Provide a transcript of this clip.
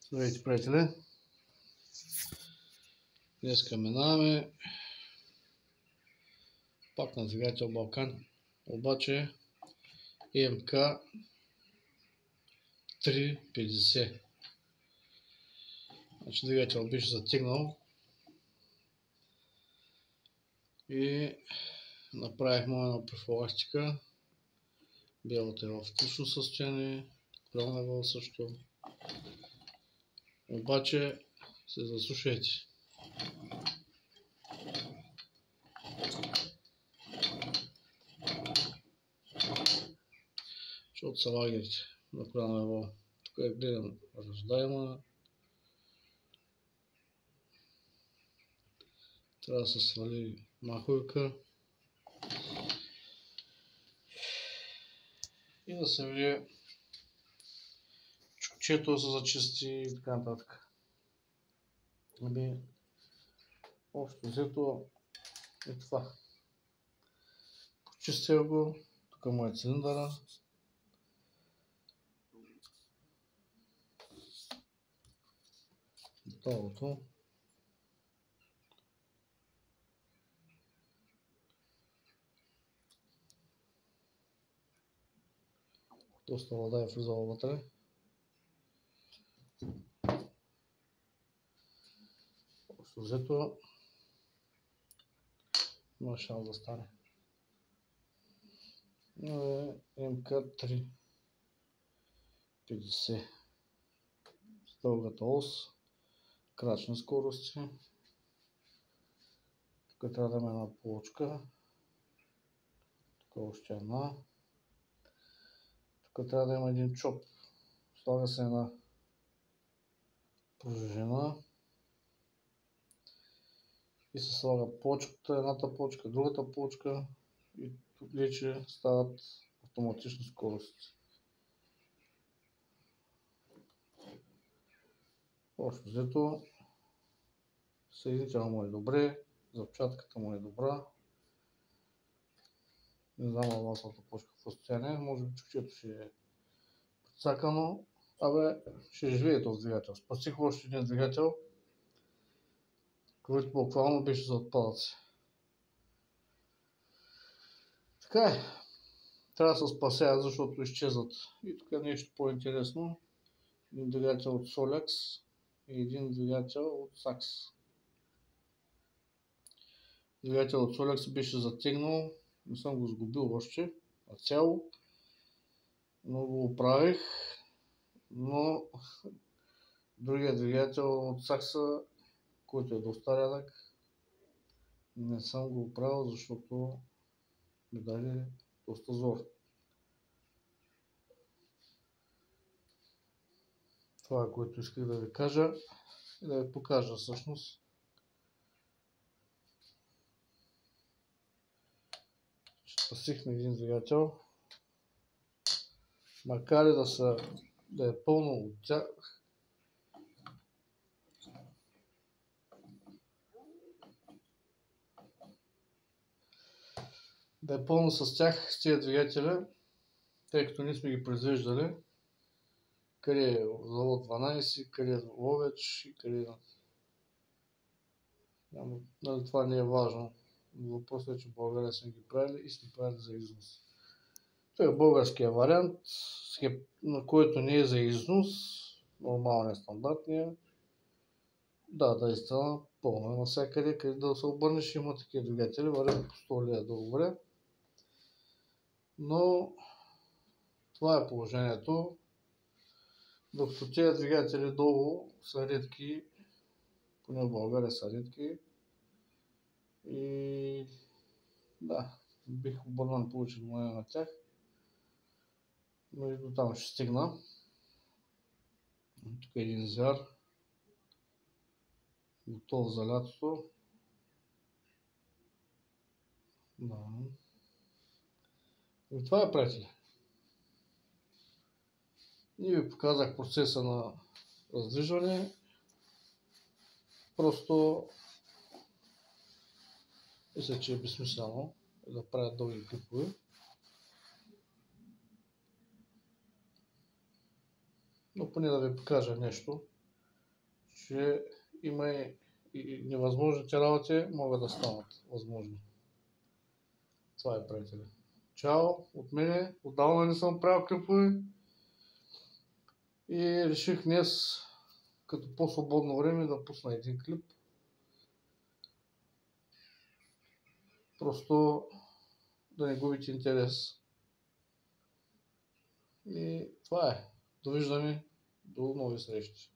Здравейте, приятели! Днеска минаваме пак на двигател Балкан, обаче ЕМК 350. Значи двигател беше затегнал и направихме една профилактика. Бялата е в отлично състояние, крълна също. Обаче се заслушайте. Защото са лагерите на крана лево. Тук е гледам ръждаема. Трябва да се свали маховика и да се види чукчето да се зачисти и така нататък. Общо взето е това. Почистил го, тук му е цилиндъра. Готовото. Доста вода е влизала вътре. Общо взето има шанс да стане. МК 350 с дългата ос, крачни скорости. Тук трябва да има една полочка. Тук още една. Тук трябва да има един чоп. Слага се една пружина и се слага почката, едната почка, другата почка и тук вече стават автоматични скорости. Общо взето съединителът му е добре, запчатката му е добра. Не знам на маслата почка в състояние, може би чукчето ще е подсакано. Ще живее този двигател. Спасих още един двигател, който буквално беше за отпадъци. Така е. Трябва да се спасяват, защото изчезват. И тук е нещо по-интересно. Един двигател от Solex и един двигател от Sachs. Двигател от Solex беше затегнал. Не съм го сгубил още на цяло. Но го оправих. Но другия двигател от Sachs, който е доста рядък, не съм го оправил, защото ми даде доста зор. Това е, което исках да ви кажа и да ви покажа всъщност. Спасихме един двигател. Макар и да е пълно от тях, да е пълно с тях, с тези двигатели, тъй като ние сме ги произвеждали. Къде е завод 12, къде е Ловеч и къде е... Нали, това не е важно. Въпросът е, че в България сме ги правили и сме правили за износ. Това е българския вариант, на който не е за износ, нормалния, стандартния. Да, наистина, пълно е навсякъде, къде да се обърнеш, има такива двигатели, варят по 100 лева добре. Но това е положението. Докато тези двигатели долу са редки, поне в България са редки. И да, бих обърнал повече внимание на тях. Но и до там ще стигна. Тук е един звяр. Готов за лятото. Да. И това е, приятели. И ви показах процеса на раздвижване. Просто мисля, че е безсмислено да правят дълги клипове. Но поне да ви покажа нещо. че има и невъзможните работи могат да станат възможни. Това е, приятели. Чао от мене. Отдавна не съм правил клипове и реших днес, като по-свободно време, да пусна един клип. Просто да не губите интерес. И това е. Довиждане, до нови срещи.